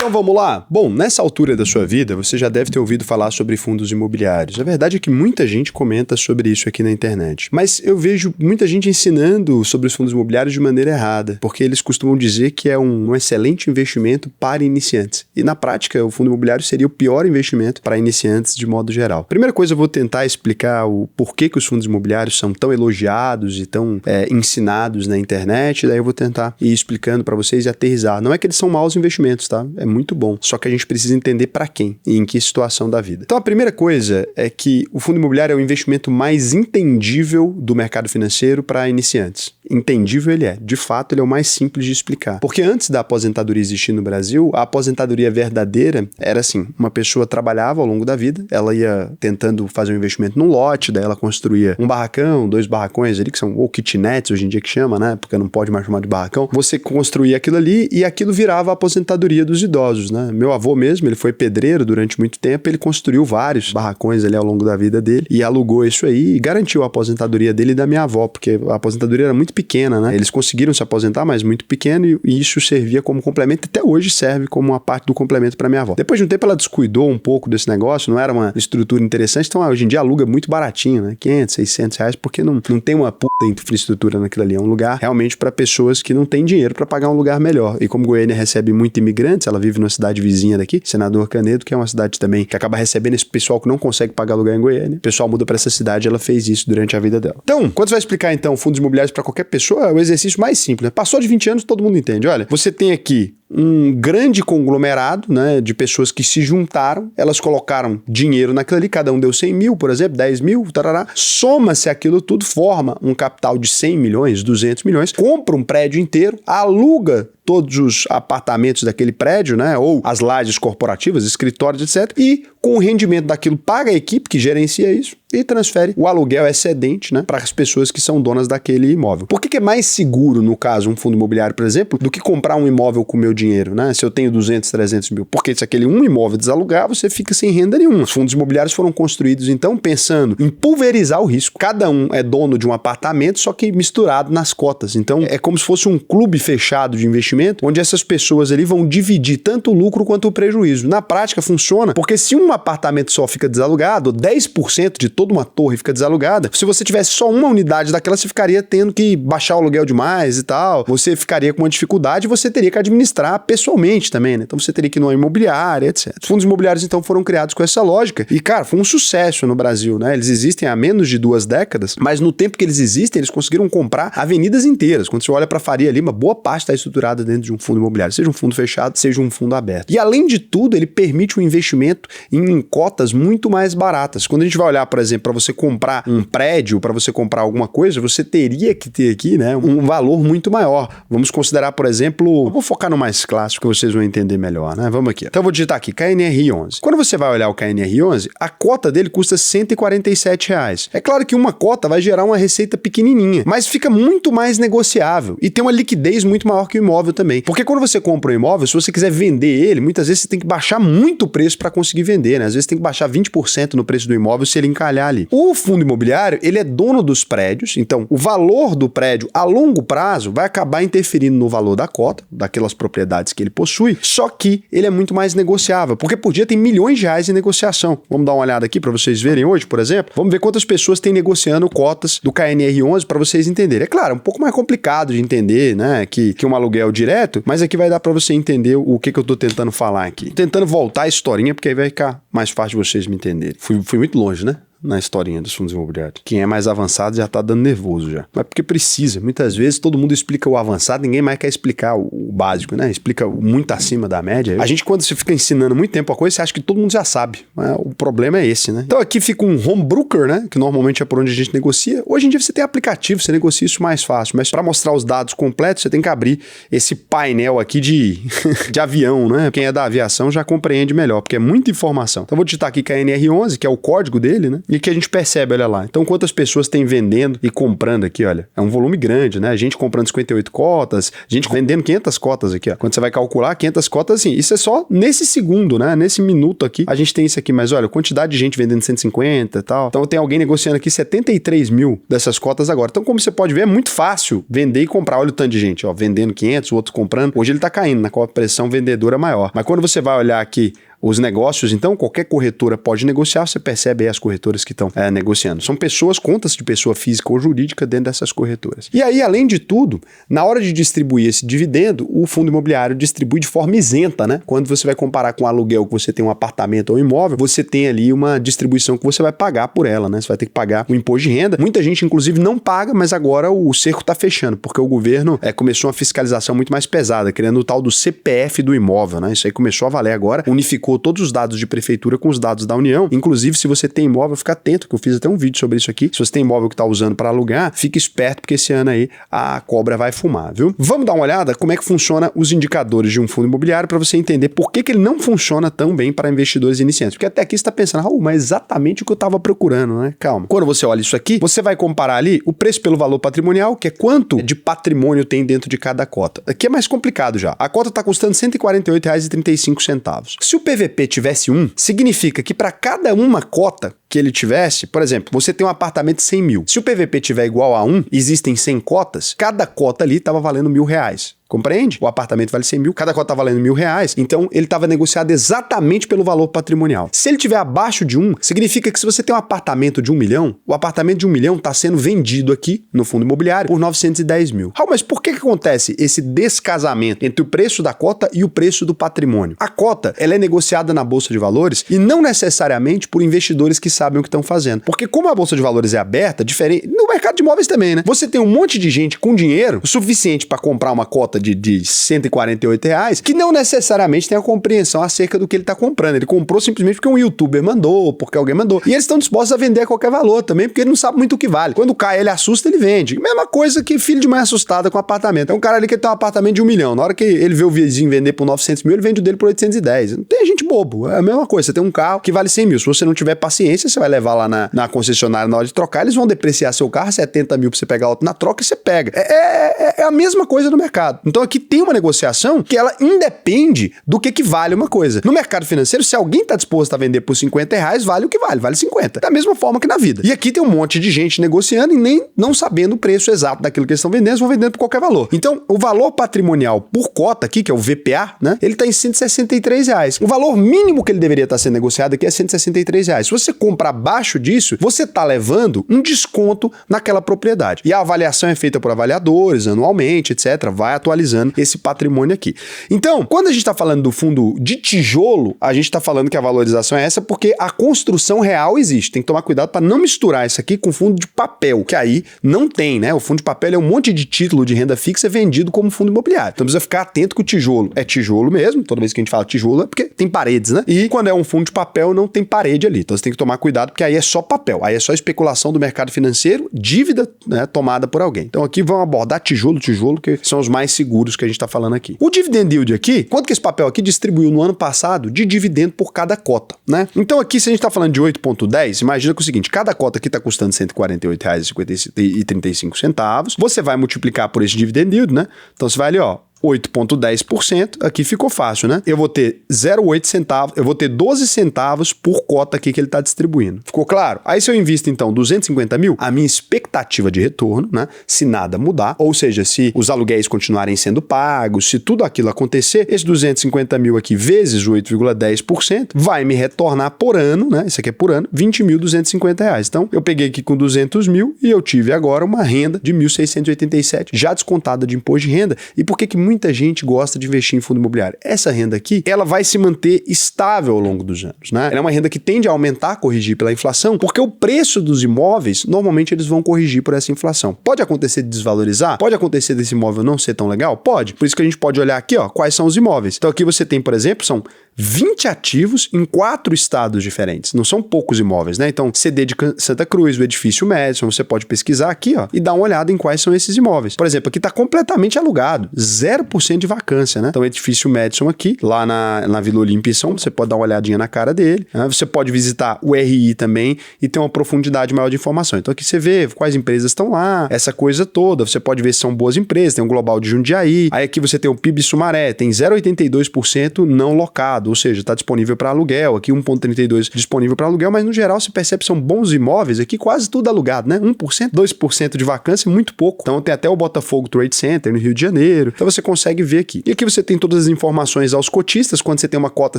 Então vamos lá? Bom, nessa altura da sua vida, você já deve ter ouvido falar sobre fundos imobiliários. A verdade é que muita gente comenta sobre isso aqui na internet. Mas eu vejo muita gente ensinando sobre os fundos imobiliários de maneira errada, porque eles costumam dizer que é um excelente investimento para iniciantes. E na prática, o fundo imobiliário seria o pior investimento para iniciantes de modo geral. Primeira coisa, eu vou tentar explicar o porquê que os fundos imobiliários são tão elogiados e tão ensinados na internet, daí eu vou tentar ir explicando para vocês e aterrissar. Não é que eles são maus investimentos, tá? É muito bom. Só que a gente precisa entender para quem e em que situação da vida. Então a primeira coisa é que o fundo imobiliário é o investimento mais entendível do mercado financeiro para iniciantes. Entendível ele é. De fato, ele é o mais simples de explicar. Porque antes da aposentadoria existir no Brasil, a aposentadoria verdadeira era assim, uma pessoa trabalhava ao longo da vida, ela ia tentando fazer um investimento num lote, daí ela construía um barracão, 2 barracões ali, que são ou kitnets hoje em dia que chama, né? Porque não pode mais chamar de barracão. Você construía aquilo ali e aquilo virava a aposentadoria dos idosos. Né? Meu avô mesmo, ele foi pedreiro durante muito tempo, ele construiu vários barracões ali ao longo da vida dele e alugou isso aí e garantiu a aposentadoria dele e da minha avó, porque a aposentadoria era muito pequena, né? Eles conseguiram se aposentar, mas muito pequeno e isso servia como complemento, até hoje serve como uma parte do complemento para minha avó. Depois de um tempo ela descuidou um pouco desse negócio, não era uma estrutura interessante, então hoje em dia aluga muito baratinho, né? 500, 600 reais, porque não tem uma puta infraestrutura naquilo ali, é um lugar realmente para pessoas que não têm dinheiro para pagar um lugar melhor. E como Goiânia recebe muito imigrantes, ela vive numa cidade vizinha daqui, Senador Canedo, que é uma cidade também que acaba recebendo esse pessoal que não consegue pagar lugar em Goiânia. O pessoal muda para essa cidade, ela fez isso durante a vida dela. Então, quando você vai explicar então fundos imobiliários para qualquer pessoa, é o exercício mais simples, né? Passou de 20 anos, todo mundo entende. Olha, você tem aqui um grande conglomerado, né, de pessoas que se juntaram, elas colocaram dinheiro naquilo ali, cada um deu 100 mil, por exemplo, 10 mil, tarará, soma-se aquilo tudo, forma um capital de 100 milhões, 200 milhões, compra um prédio inteiro, aluga todos os apartamentos daquele prédio, né, ou as lajes corporativas, escritórios, etc. E com o rendimento daquilo paga a equipe que gerencia isso e transfere o aluguel excedente, né, para as pessoas que são donas daquele imóvel. Por que é mais seguro, no caso, um fundo imobiliário, por exemplo, do que comprar um imóvel com o meu dinheiro, né? Se eu tenho 200, 300 mil. Porque se aquele um imóvel desalugar, você fica sem renda nenhuma. Os fundos imobiliários foram construídos, então, pensando em pulverizar o risco. Cada um é dono de um apartamento, só que misturado nas cotas. Então, é como se fosse um clube fechado de investimento, onde essas pessoas ali vão dividir tanto o lucro quanto o prejuízo. Na prática, funciona, porque se um apartamento só fica desalugado, 10% de toda uma torre fica desalugada, se você tivesse só uma unidade daquela, você ficaria tendo que baixar o aluguel demais e tal, você ficaria com uma dificuldade e você teria que administrar pessoalmente também, né? Então você teria que ir numa imobiliária, etc. Os fundos imobiliários, então, foram criados com essa lógica e, cara, foi um sucesso no Brasil, né? Eles existem há menos de 2 décadas, mas no tempo que eles existem, eles conseguiram comprar avenidas inteiras. Quando você olha para Faria Lima, boa parte está estruturada dentro de um fundo imobiliário, seja um fundo fechado, seja um fundo aberto. E, além de tudo, ele permite um investimento em cotas muito mais baratas. Quando a gente vai olhar, por exemplo, para você comprar um prédio, para você comprar alguma coisa, você teria que ter aqui, né, um valor muito maior. Vamos considerar, por exemplo, eu vou focar no mais clássico que vocês vão entender melhor, né? Vamos aqui. Então eu vou digitar aqui, KNR11. Quando você vai olhar o KNR11, a cota dele custa R$147. É claro que uma cota vai gerar uma receita pequenininha, mas fica muito mais negociável e tem uma liquidez muito maior que o imóvel também. Porque quando você compra um imóvel, se você quiser vender ele, muitas vezes você tem que baixar muito o preço para conseguir vender, né? Às vezes tem que baixar 20% no preço do imóvel se ele encalhar ali. O fundo imobiliário, ele é dono dos prédios, então o valor do prédio a longo prazo vai acabar interferindo no valor da cota, daquelas propriedades que ele possui, só que ele é muito mais negociável, porque por dia tem milhões de reais em negociação. Vamos dar uma olhada aqui para vocês verem hoje, por exemplo. Vamos ver quantas pessoas têm negociando cotas do KNR11 para vocês entenderem. É claro, é um pouco mais complicado de entender, né, que um aluguel direto, mas aqui vai dar para você entender o que eu tô tentando falar aqui. Tentando voltar a historinha, porque aí vai ficar mais fácil de vocês me entenderem. Fui muito longe, né? Na historinha dos fundos imobiliários. Quem é mais avançado já tá dando nervoso já. Mas porque precisa. Muitas vezes todo mundo explica o avançado, ninguém mais quer explicar o básico, né? Explica muito acima da média. A gente, quando você fica ensinando muito tempo a coisa, você acha que todo mundo já sabe. Mas o problema é esse, né? Então aqui fica um home broker, né? Que normalmente é por onde a gente negocia. Hoje em dia você tem aplicativo, você negocia isso mais fácil. Mas para mostrar os dados completos, você tem que abrir esse painel aqui de avião, né? Quem é da aviação já compreende melhor, porque é muita informação. Então vou digitar aqui KNR11, que é o código dele, né? E que a gente percebe, olha lá. Então, quantas pessoas tem vendendo e comprando aqui, olha. É um volume grande, né? A gente comprando 58 cotas, gente vendendo 500 cotas aqui, ó. Quando você vai calcular 500 cotas, assim, isso é só nesse segundo, né? Nesse minuto aqui, a gente tem isso aqui. Mas olha, quantidade de gente vendendo 150 e tal. Então, tem alguém negociando aqui 73 mil dessas cotas agora. Então, como você pode ver, é muito fácil vender e comprar. Olha o tanto de gente, ó, vendendo 500, o outro comprando. Hoje ele tá caindo, na qual a pressão vendedora é maior. Mas quando você vai olhar aqui os negócios, então, qualquer corretora pode negociar, você percebe aí as corretoras que estão negociando. São pessoas, contas de pessoa física ou jurídica dentro dessas corretoras. E aí, além de tudo, na hora de distribuir esse dividendo, o fundo imobiliário distribui de forma isenta, né? Quando você vai comparar com o aluguel, que você tem um apartamento ou um imóvel, você tem ali uma distribuição que você vai pagar por ela, né? Você vai ter que pagar o imposto de renda. Muita gente, inclusive, não paga, mas agora o cerco está fechando, porque o governo começou uma fiscalização muito mais pesada, criando o tal do CPF do imóvel, né? Isso aí começou a valer agora, unificou todos os dados de prefeitura com os dados da União. Inclusive, se você tem imóvel, fica atento, que eu fiz até um vídeo sobre isso aqui. Se você tem imóvel que está usando para alugar, fique esperto, porque esse ano aí a cobra vai fumar, viu? Vamos dar uma olhada como é que funciona os indicadores de um fundo imobiliário para você entender por que ele não funciona tão bem para investidores iniciantes. Porque até aqui você está pensando, Raul, mas é exatamente o que eu estava procurando, né? Calma. Quando você olha isso aqui, você vai comparar ali o preço pelo valor patrimonial, que é quanto de patrimônio tem dentro de cada cota. Aqui é mais complicado já. A cota está custando R$ 148,35. Se o PVP tivesse 1, significa que para cada uma cota que ele tivesse, por exemplo, você tem um apartamento de 100 mil. Se o PVP tiver igual a 1, existem 100 cotas, cada cota ali estava valendo R$1.000. Compreende? O apartamento vale 100 mil, cada cota tá valendo R$1.000, então ele estava negociado exatamente pelo valor patrimonial. Se ele tiver abaixo de 1, significa que se você tem um apartamento de 1 milhão, o apartamento de 1 milhão está sendo vendido aqui no fundo imobiliário por 910 mil. Mas por que acontece esse descasamento entre o preço da cota e o preço do patrimônio? A cota, ela é negociada na Bolsa de Valores e não necessariamente por investidores que sabem o que estão fazendo. Porque como a Bolsa de Valores é aberta, diferente no mercado de imóveis também, né? Você tem um monte de gente com dinheiro suficiente para comprar uma cota de R$148, que não necessariamente tem a compreensão acerca do que ele está comprando. Ele comprou simplesmente porque um youtuber mandou, porque alguém mandou. E eles estão dispostos a vender a qualquer valor também, porque ele não sabe muito o que vale. Quando cai, ele assusta, ele vende. Mesma coisa que filho de mãe assustada com apartamento. É um cara ali que tem um apartamento de 1 milhão. Na hora que ele vê o vizinho vender por 900 mil, ele vende o dele por 810. Não tem gente bobo. É a mesma coisa. Você tem um carro que vale 100 mil. Se você não tiver paciência, você vai levar lá na concessionária na hora de trocar, eles vão depreciar seu carro, 70 mil pra você pegar outro na troca e você pega. É a mesma coisa no mercado. Então aqui tem uma negociação que ela independe do que vale uma coisa. No mercado financeiro, se alguém está disposto a vender por R$50, vale o que vale 50. Da mesma forma que na vida. E aqui tem um monte de gente negociando e nem não sabendo o preço exato daquilo que eles estão vendendo, eles vão vendendo por qualquer valor. Então, o valor patrimonial por cota aqui, que é o VPA, né? Ele está em R$163. O valor mínimo que ele deveria estar sendo negociado aqui é R$163. Se você compra abaixo disso, você está levando um desconto naquela propriedade. E a avaliação é feita por avaliadores, anualmente, etc. Vai atualizando esse patrimônio aqui. Então, quando a gente está falando do fundo de tijolo, a gente está falando que a valorização é essa porque a construção real existe. Tem que tomar cuidado para não misturar isso aqui com fundo de papel, que aí não tem, né? O fundo de papel é um monte de título de renda fixa vendido como fundo imobiliário. Então precisa ficar atento que o tijolo é tijolo mesmo. Toda vez que a gente fala tijolo é porque tem paredes, né? E quando é um fundo de papel não tem parede ali. Então você tem que tomar cuidado porque aí é só papel. Aí é só especulação do mercado financeiro, dívida, né, tomada por alguém. Então aqui vamos abordar tijolo, que são os mais seguros que a gente está falando aqui. O dividend yield aqui, quanto que esse papel aqui distribuiu no ano passado de dividendo por cada cota, né? Então aqui, se a gente está falando de 8,10, imagina que é o seguinte, cada cota aqui está custando R$148,35, você vai multiplicar por esse dividend yield, né? Então você vai ali, ó, 8,10%, aqui ficou fácil, né? Eu vou ter 0,8 centavos, eu vou ter 12 centavos por cota aqui que ele está distribuindo. Ficou claro? Aí se eu invisto então 250 mil, a minha expectativa de retorno, né? Se nada mudar, ou seja, se os aluguéis continuarem sendo pagos, se tudo aquilo acontecer, esse 250 mil aqui vezes 8,10% vai me retornar por ano, né? Isso aqui é por ano, R$20.250. Então, eu peguei aqui com 200 mil e eu tive agora uma renda de 1.687, já descontada de imposto de renda. E por que muita gente gosta de investir em fundo imobiliário? Essa renda aqui, ela vai se manter estável ao longo dos anos, né? Ela é uma renda que tende a aumentar, corrigir pela inflação, porque o preço dos imóveis, normalmente eles vão corrigir por essa inflação. Pode acontecer de desvalorizar? Pode acontecer desse imóvel não ser tão legal? Pode. Por isso que a gente pode olhar aqui, ó, quais são os imóveis. Então aqui você tem, por exemplo, são 20 ativos em 4 estados diferentes. Não são poucos imóveis, né? Então, CD de Santa Cruz, o edifício Madison, você pode pesquisar aqui, ó, e dar uma olhada em quais são esses imóveis. Por exemplo, aqui está completamente alugado. 0 0% de vacância, né? Então, o edifício Madison aqui, lá na Vila Olímpia em São Paulo, você pode dar uma olhadinha na cara dele, né? Você pode visitar o RI também e ter uma profundidade maior de informação. Então, aqui você vê quais empresas estão lá, essa coisa toda. Você pode ver se são boas empresas, tem um Global de Jundiaí. Aí aqui você tem o PIB Sumaré, tem 0,82% não locado, ou seja, está disponível para aluguel. Aqui 1,32% disponível para aluguel, mas no geral se percebe que são bons imóveis aqui, quase tudo alugado, né? 1%, 2% de vacância, muito pouco. Então tem até o Botafogo Trade Center no Rio de Janeiro. Então você consegue ver aqui. E aqui você tem todas as informações aos cotistas. Quando você tem uma cota,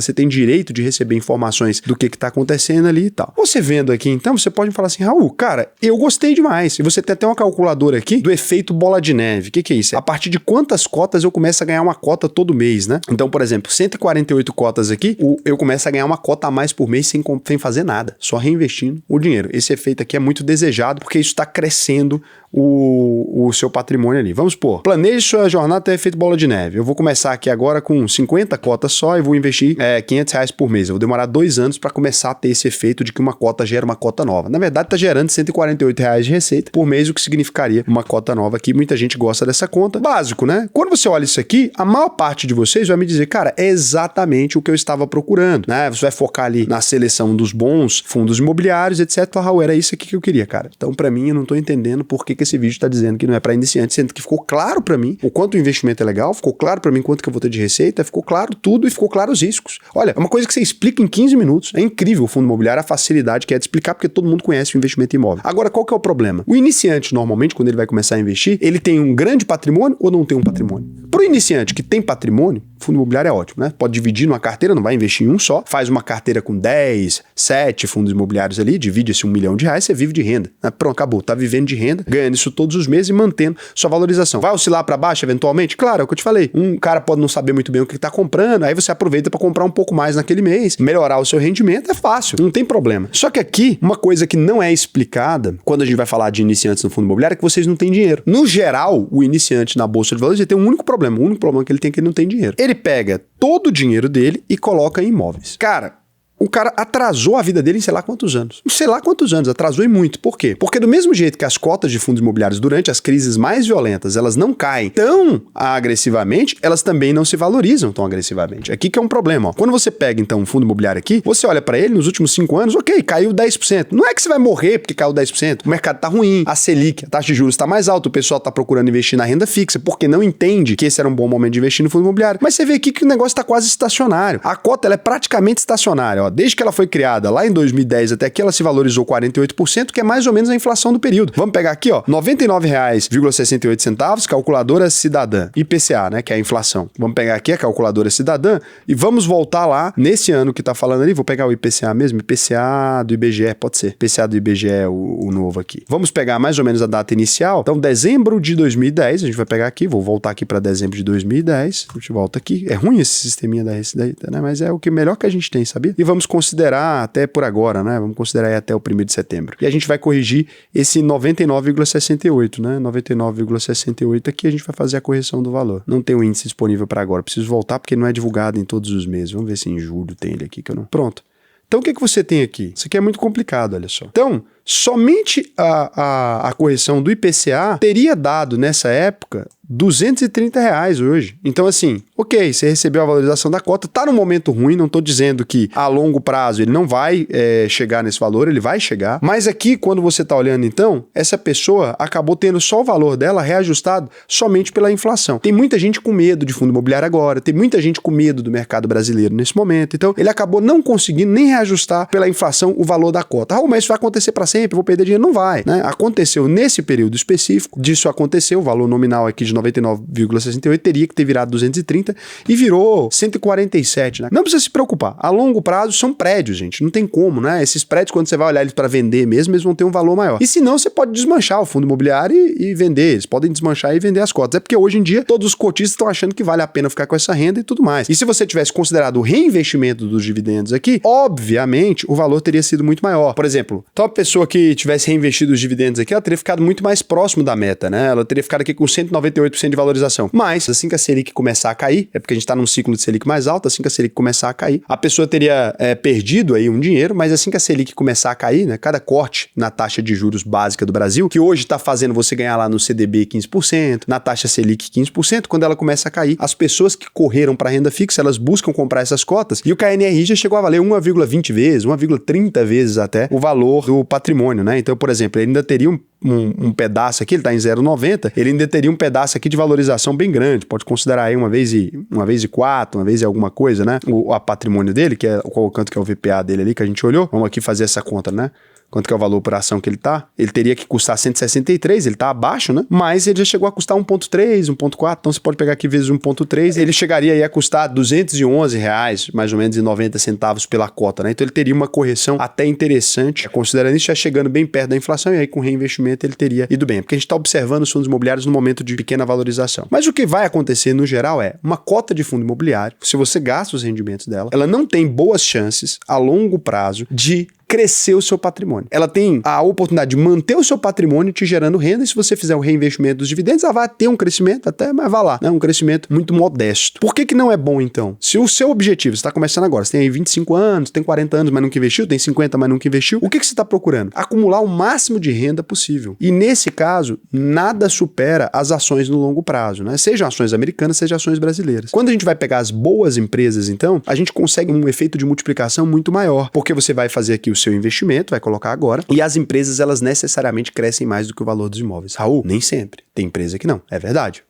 você tem direito de receber informações do que está acontecendo ali e tal. Você vendo aqui, então, você pode falar assim, Raul, cara, eu gostei demais. E você tem até uma calculadora aqui do efeito bola de neve. O que é isso? A partir de quantas cotas eu começo a ganhar uma cota todo mês, né? Então, por exemplo, 148 cotas aqui, eu começo a ganhar uma cota a mais por mês sem fazer nada, só reinvestindo o dinheiro. Esse efeito aqui é muito desejado porque isso está crescendo o seu patrimônio ali. Vamos supor, planeje sua jornada até efeito bola de neve. Eu vou começar aqui agora com 50 cotas só e vou investir R$500 por mês. Eu vou demorar 2 anos para começar a ter esse efeito de que uma cota gera uma cota nova. Na verdade, está gerando R$148 de receita por mês, o que significaria uma cota nova aqui. Muita gente gosta dessa conta. Básico, né? Quando você olha isso aqui, a maior parte de vocês vai me dizer, cara, é exatamente o que eu estava procurando, né? Você vai focar ali na seleção dos bons fundos imobiliários, etc. Raul, era isso aqui que eu queria, cara. Então, para mim, eu não estou entendendo por que esse vídeo está dizendo que não é para iniciante, sendo que ficou claro para mim o quanto o investimento é legal, ficou claro para mim quanto que eu vou ter de receita, ficou claro tudo e ficou claro os riscos. Olha, é uma coisa que você explica em 15 minutos. É incrível o fundo imobiliário, a facilidade que é de explicar, porque todo mundo conhece o investimento imóvel. Agora, qual que é o problema? O iniciante, normalmente, quando ele vai começar a investir, ele tem um grande patrimônio ou não tem um patrimônio? Para o iniciante que tem patrimônio, fundo imobiliário é ótimo, né? Pode dividir numa carteira, não vai investir em um só, faz uma carteira com 10, 7 fundos imobiliários ali, divide esse R$1 milhão, você vive de renda, né? Pronto, acabou, tá vivendo de renda, ganhando isso todos os meses e mantendo sua valorização. Vai oscilar para baixo eventualmente? Claro, é o que eu te falei. Um cara pode não saber muito bem o que tá comprando, aí você aproveita para comprar um pouco mais naquele mês, melhorar o seu rendimento, é fácil, não tem problema. Só que aqui, uma coisa que não é explicada quando a gente vai falar de iniciantes no fundo imobiliário é que vocês não têm dinheiro. No geral, o iniciante na bolsa de valores ele tem um único problema, o único problema que ele tem é que ele não tem dinheiro. Ele pega todo o dinheiro dele e coloca em imóveis. Cara, o cara atrasou a vida dele em sei lá quantos anos. Sei lá quantos anos, atrasou e muito. Por quê? Porque do mesmo jeito que as cotas de fundos imobiliários durante as crises mais violentas, elas não caem tão agressivamente, elas também não se valorizam tão agressivamente. Aqui que é um problema. Ó. Quando você pega, então, um fundo imobiliário aqui, você olha para ele nos últimos 5 anos, ok, caiu 10%. Não é que você vai morrer porque caiu 10%. O mercado tá ruim, a Selic, a taxa de juros tá mais alta, o pessoal tá procurando investir na renda fixa, porque não entende que esse era um bom momento de investir no fundo imobiliário. Mas você vê aqui que o negócio tá quase estacionário. A cota, ela é praticamente estacionária, ó. Desde que ela foi criada lá em 2010 até aqui, ela se valorizou 48%, que é mais ou menos a inflação do período. Vamos pegar aqui, ó, R$ 99,68, calculadora cidadã, IPCA, né, que é a inflação. Vamos pegar aqui a calculadora cidadã e vamos voltar lá nesse ano que tá falando ali, vou pegar o IPCA mesmo, IPCA do IBGE, pode ser. IPCA do IBGE é o novo aqui. Vamos pegar mais ou menos a data inicial. Então, dezembro de 2010, a gente vai pegar aqui, vou voltar aqui para dezembro de 2010, a gente volta aqui. É ruim esse sisteminha da Receita, né, mas é o que melhor que a gente tem, sabia? E vamos considerar até por agora, né? Vamos considerar aí até o 1º de setembro. E a gente vai corrigir esse 99,68, né? 99,68 aqui a gente vai fazer a correção do valor. Não tem o índice disponível para agora. Preciso voltar porque não é divulgado em todos os meses. Vamos ver se em julho tem ele aqui que eu não... Pronto. Então o que você tem aqui? Isso aqui é muito complicado, olha só. Então, somente a correção do IPCA teria dado nessa época R$230 hoje. Então, assim, ok, você recebeu a valorização da cota, tá num momento ruim, não tô dizendo que a longo prazo ele não vai chegar nesse valor, ele vai chegar, mas aqui, quando você tá olhando, então, essa pessoa acabou tendo só o valor dela reajustado somente pela inflação. Tem muita gente com medo de fundo imobiliário agora, tem muita gente com medo do mercado brasileiro nesse momento, então ele acabou não conseguindo nem reajustar pela inflação o valor da cota. Ah, mas isso vai acontecer para sempre, vou perder dinheiro? Não vai, né? Aconteceu nesse período específico, disso aconteceu, o valor nominal aqui de 99,68 teria que ter virado 230 e virou 147, né? Não precisa se preocupar. A longo prazo são prédios, gente. Não tem como, né? Esses prédios, quando você vai olhar eles para vender mesmo, eles vão ter um valor maior. E se não, você pode desmanchar o fundo imobiliário e vender. Eles podem desmanchar e vender as cotas. É porque hoje em dia todos os cotistas estão achando que vale a pena ficar com essa renda e tudo mais. E se você tivesse considerado o reinvestimento dos dividendos aqui, obviamente o valor teria sido muito maior. Por exemplo, então a pessoa pessoa que tivesse reinvestido os dividendos aqui, ela teria ficado muito mais próximo da meta, né? Ela teria ficado aqui com 198% de valorização. Mas, assim que a Selic começar a cair, é porque a gente está num ciclo de Selic mais alto, assim que a Selic começar a cair, a pessoa teria perdido aí um dinheiro, mas assim que a Selic começar a cair, né? Cada corte na taxa de juros básica do Brasil, que hoje está fazendo você ganhar lá no CDB 15%, na taxa Selic 15%, quando ela começa a cair, as pessoas que correram para renda fixa, elas buscam comprar essas cotas, e o KNRI já chegou a valer 1,20 vezes, 1,30 vezes até o valor do patrimônio, né? Então, por exemplo, ele ainda teria um pedaço aqui, ele está em 0,90, ele ainda teria um pedaço aqui de valorização bem grande, pode considerar aí uma vez e 4, uma vez e alguma coisa, né? O patrimônio dele, que é quanto que é o VPA dele ali, que a gente olhou, vamos aqui fazer essa conta, né? Quanto que é o valor por ação que ele tá? Ele teria que custar 163, ele tá abaixo, né? Mas ele já chegou a custar 1,3, 1,4, então você pode pegar aqui vezes 1,3, ele chegaria aí a custar R$211, mais ou menos, e 90 centavos pela cota, né? Então ele teria uma correção até interessante, considerando isso, já chegando bem perto da inflação, e aí com reinvestimento ele teria ido bem, porque a gente está observando os fundos imobiliários no momento de pequena valorização. Mas o que vai acontecer no geral é, uma cota de fundo imobiliário, se você gasta os rendimentos dela, ela não tem boas chances a longo prazo de crescer o seu patrimônio. Ela tem a oportunidade de manter o seu patrimônio te gerando renda, e se você fizer o reinvestimento dos dividendos, ela vai ter um crescimento até, mas vai lá, né? Um crescimento muito modesto. Por que não é bom, então? Se o seu objetivo, você está começando agora, você tem aí 25 anos, tem 40 anos, mas nunca investiu, tem 50, mas nunca investiu, o que você está procurando? Acumular o máximo de renda possível. E nesse caso, nada supera as ações no longo prazo, né? Sejam ações americanas, sejam ações brasileiras. Quando a gente vai pegar as boas empresas, então, a gente consegue um efeito de multiplicação muito maior, porque você vai fazer aqui o seu investimento, vai colocar agora, e as empresas, elas necessariamente crescem mais do que o valor dos imóveis. Raul, nem sempre. Tem empresa que não. É verdade.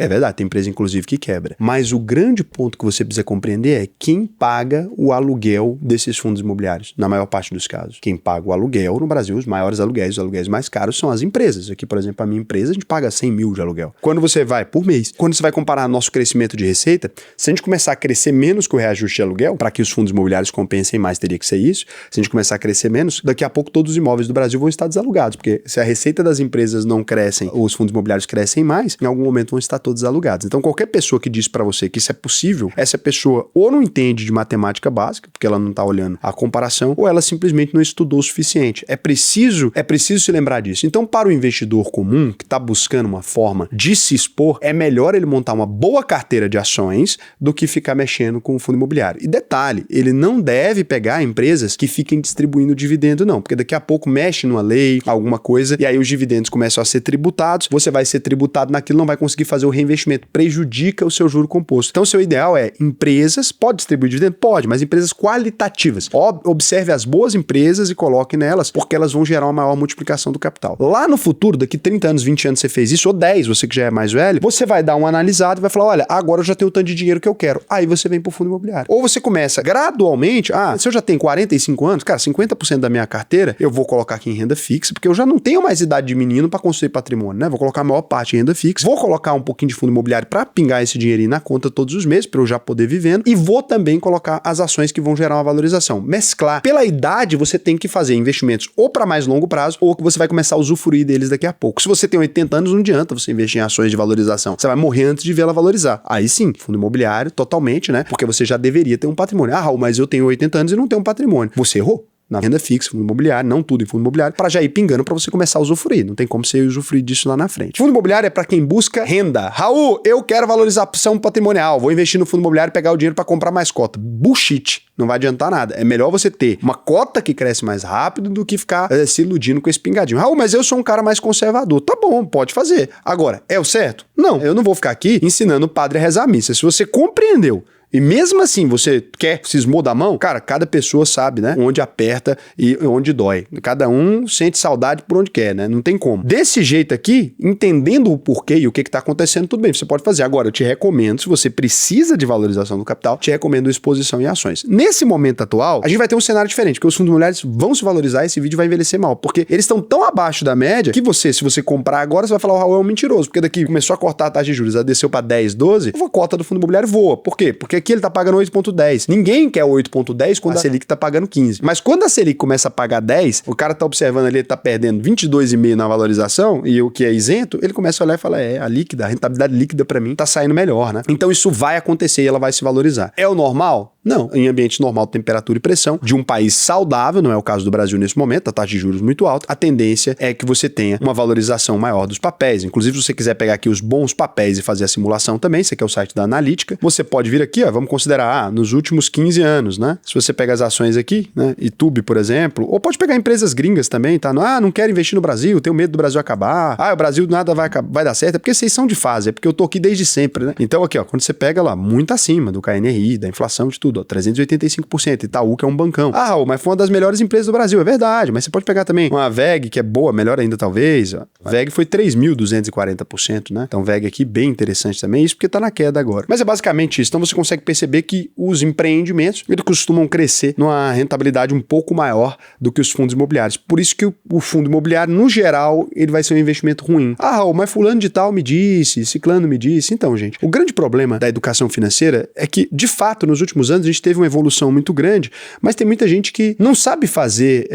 É verdade, tem empresa inclusive que quebra. Mas o grande ponto que você precisa compreender é quem paga o aluguel desses fundos imobiliários, na maior parte dos casos. Quem paga o aluguel no Brasil, os maiores aluguéis, os aluguéis mais caros são as empresas. Aqui, por exemplo, a minha empresa, a gente paga 100 mil de aluguel. Quando você vai, por mês, quando você vai comparar nosso crescimento de receita, se a gente começar a crescer menos que o reajuste de aluguel, para que os fundos imobiliários compensem mais, teria que ser isso. Se a gente começar a crescer menos, daqui a pouco todos os imóveis do Brasil vão estar desalugados, porque se a receita das empresas não crescem, os fundos imobiliários crescem mais, em algum momento vão estar todos alugados. Então, qualquer pessoa que diz para você que isso é possível, essa pessoa ou não entende de matemática básica, porque ela não está olhando a comparação, ou ela simplesmente não estudou o suficiente. É preciso se lembrar disso. Então, para o investidor comum, que está buscando uma forma de se expor, é melhor ele montar uma boa carteira de ações do que ficar mexendo com o fundo imobiliário. E detalhe, ele não deve pegar empresas que fiquem distribuindo dividendo, não, porque daqui a pouco mexe numa lei, alguma coisa, e aí os dividendos começam a ser tributados, você vai ser tributado naquilo, não vai conseguir fazer o reinvestimento, prejudica o seu juro composto. Então, o seu ideal é empresas, pode distribuir dividendo? Pode, mas empresas qualitativas. Observe as boas empresas e coloque nelas, porque elas vão gerar uma maior multiplicação do capital. Lá no futuro, daqui 30 anos, 20 anos você fez isso, ou 10, você que já é mais velho, você vai dar uma analisada e vai falar, olha, agora eu já tenho o tanto de dinheiro que eu quero. Aí você vem pro fundo imobiliário. Ou você começa gradualmente, se eu já tenho 45 anos, cara, 50% da minha carteira, eu vou colocar aqui em renda fixa, porque eu já não tenho mais idade de menino para construir patrimônio, né? Vou colocar a maior parte em renda fixa, vou colocar um pouquinho de fundo imobiliário para pingar esse dinheirinho na conta todos os meses, para eu já poder vivendo, e vou também colocar as ações que vão gerar uma valorização. Mesclar. Pela idade, você tem que fazer investimentos ou para mais longo prazo, ou que você vai começar a usufruir deles daqui a pouco. Se você tem 80 anos, não adianta você investir em ações de valorização. Você vai morrer antes de vê-la valorizar. Aí sim, fundo imobiliário, totalmente, né? Porque você já deveria ter um patrimônio. Ah, Raul, mas eu tenho 80 anos e não tenho um patrimônio. Você errou. Na renda fixa, fundo imobiliário, não tudo em fundo imobiliário, para já ir pingando para você começar a usufruir. Não tem como você usufruir disso lá na frente. Fundo imobiliário é para quem busca renda. Raul, eu quero valorização patrimonial, vou investir no fundo imobiliário e pegar o dinheiro para comprar mais cota. Bullshit. Não vai adiantar nada. É melhor você ter uma cota que cresce mais rápido do que ficar se iludindo com esse pingadinho. Raul, mas eu sou um cara mais conservador. Tá bom, pode fazer. Agora, é o certo? Não. Eu não vou ficar aqui ensinando o padre a rezar a missa. Se você compreendeu e mesmo assim você cismou da mão, cara, cada pessoa sabe, né? Onde aperta e onde dói. Cada um sente saudade por onde quer, né? Não tem como. Desse jeito aqui, entendendo o porquê e o que tá acontecendo, tudo bem, você pode fazer. Agora, eu te recomendo, se você precisa de valorização do capital, te recomendo exposição em ações. Nesse momento atual, a gente vai ter um cenário diferente, porque os fundos imobiliários vão se valorizar e esse vídeo vai envelhecer mal, porque eles estão tão abaixo da média que se você comprar agora, você vai falar, o Raul é um mentiroso, porque daqui começou a cortar a taxa de juros, ela desceu para 10, 12, a cota do fundo imobiliário voa. Por quê? Porque aqui ele tá pagando 8,10. Ninguém quer 8,10 quando a Selic tá pagando 15. Mas quando a Selic começa a pagar 10, o cara tá observando ali, ele tá perdendo 22,5 na valorização, e o que é isento, ele começa a olhar e fala, a rentabilidade líquida pra mim tá saindo melhor, né? Então isso vai acontecer e ela vai se valorizar. É o normal? Não. Em ambiente normal, temperatura e pressão, de um país saudável, não é o caso do Brasil nesse momento, a taxa de juros muito alta, a tendência é que você tenha uma valorização maior dos papéis. Inclusive, se você quiser pegar aqui os bons papéis e fazer a simulação também, esse aqui é o site da Analítica, você pode vir aqui, vamos considerar, nos últimos 15 anos, né? Se você pega as ações aqui, né? YouTube, por exemplo, ou pode pegar empresas gringas também, tá? Não quero investir no Brasil, tenho medo do Brasil acabar. O Brasil nada vai dar certo, é porque vocês são de fase, é porque eu tô aqui desde sempre, né? Então aqui, quando você pega lá, muito acima do KNRI, da inflação, de tudo, 385%, Itaú, que é um bancão. Raul, mas foi uma das melhores empresas do Brasil, é verdade, mas você pode pegar também uma VEG, que é boa, melhor ainda talvez, a VEG foi 3.240%, né? Então VEG aqui bem interessante também, isso porque tá na queda agora. Mas é basicamente isso, então você consegue perceber que os empreendimentos, eles costumam crescer numa rentabilidade um pouco maior do que os fundos imobiliários. Por isso que o fundo imobiliário, no geral, ele vai ser um investimento ruim. Raul, mas fulano de tal me disse, ciclano me disse. Então, gente, o grande problema da educação financeira é que, de fato, nos últimos anos a gente teve uma evolução muito grande, mas tem muita gente que não sabe fazer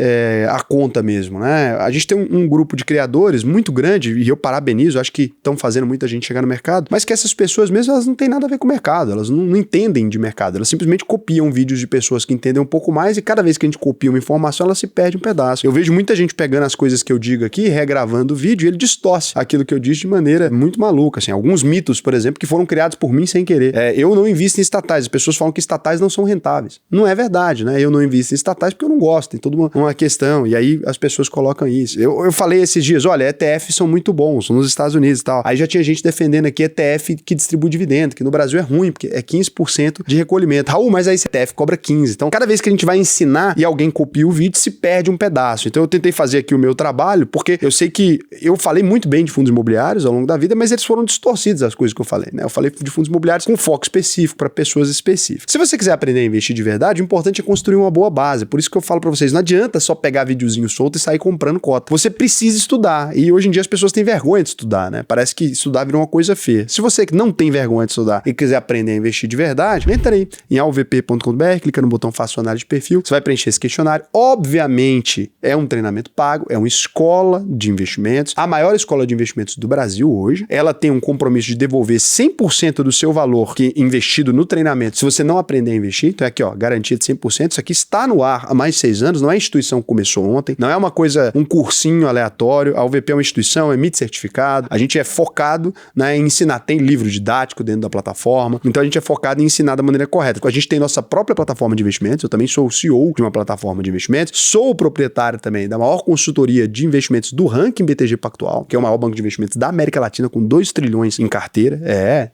a conta mesmo, né? A gente tem um grupo de criadores muito grande, e eu parabenizo, acho que estão fazendo muita gente chegar no mercado, mas que essas pessoas mesmo, elas não têm nada a ver com o mercado, elas não entendem de mercado, elas simplesmente copiam vídeos de pessoas que entendem um pouco mais, e cada vez que a gente copia uma informação, ela se perde um pedaço. Eu vejo muita gente pegando as coisas que eu digo aqui, regravando o vídeo, e ele distorce aquilo que eu disse de maneira muito maluca, assim, alguns mitos, por exemplo, que foram criados por mim sem querer. Eu não invisto em estatais, as pessoas falam que estatais não são rentáveis. Não é verdade, né? Eu não invisto em estatais porque eu não gosto, tem toda uma questão, e aí as pessoas colocam isso. Eu falei esses dias, olha, ETFs são muito bons, nos Estados Unidos e tal. Aí já tinha gente defendendo aqui ETF que distribui dividendo, que no Brasil é ruim, porque é 15% de recolhimento. Raul, mas aí esse ETF cobra 15%. Então, cada vez que a gente vai ensinar e alguém copia o vídeo, se perde um pedaço. Então, eu tentei fazer aqui o meu trabalho, porque eu sei que eu falei muito bem de fundos imobiliários ao longo da vida, mas eles foram distorcidos as coisas que eu falei, né? Eu falei de fundos imobiliários com foco específico, para pessoas específicas. Se você quiser aprender a investir de verdade, o importante é construir uma boa base. Por isso que eu falo para vocês, não adianta só pegar videozinho solto e sair comprando cota. Você precisa estudar. E hoje em dia as pessoas têm vergonha de estudar, né? Parece que estudar virou uma coisa feia. Se você não tem vergonha de estudar e quiser aprender a investir de verdade, entra aí em alvp.com.br, clica no botão Faça Análise de Perfil, você vai preencher esse questionário. Obviamente, é um treinamento pago, é uma escola de investimentos, a maior escola de investimentos do Brasil hoje. Ela tem um compromisso de devolver 100% do seu valor que investido no treinamento, se você não aprender a investir. Então é aqui, garantia de 100%. Isso aqui está no ar há mais de 6 anos, não é instituição que começou ontem, não é uma coisa, um cursinho aleatório. A UVP é uma instituição, emite certificado, a gente é focado, né, em ensinar, tem livro didático dentro da plataforma, então a gente é focado em ensinar da maneira correta. A gente tem nossa própria plataforma de investimentos, eu também sou o CEO de uma plataforma de investimentos, sou o proprietário também da maior consultoria de investimentos do ranking BTG Pactual, que é o maior banco de investimentos da América Latina, com 2 trilhões em carteira.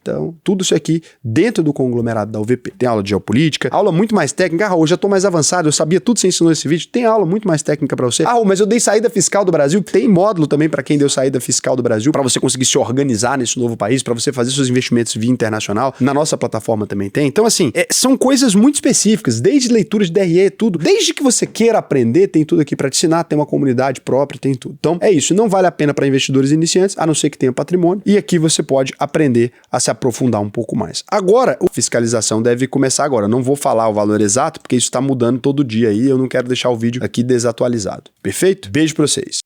Então, tudo isso aqui dentro do conglomerado da UVP. Tem aula de geopolítica, aula muito mais técnica. Raul, eu já tô mais avançado, eu sabia tudo que você ensinou nesse vídeo. Tem aula muito mais técnica para você. Raul, mas eu dei saída fiscal do Brasil. Tem módulo também para quem deu saída fiscal do Brasil, para você conseguir se organizar nesse novo país, para você fazer seus investimentos via internacional. Na nossa plataforma também tem. Então, assim, são coisas muito específicas, desde leitura de DRE, tudo. Desde que você queira aprender, tem tudo aqui para te ensinar, tem uma comunidade própria, tem tudo. Então, é isso. Não vale a pena para investidores iniciantes, a não ser que tenha patrimônio. E aqui você pode aprender a se aprofundar um pouco mais. Agora, a fiscalização deve começar agora. Não vou falar o valor exato, porque isso está mudando todo dia aí. Eu não quero deixar o vídeo aqui desatualizado. Perfeito? Beijo para vocês.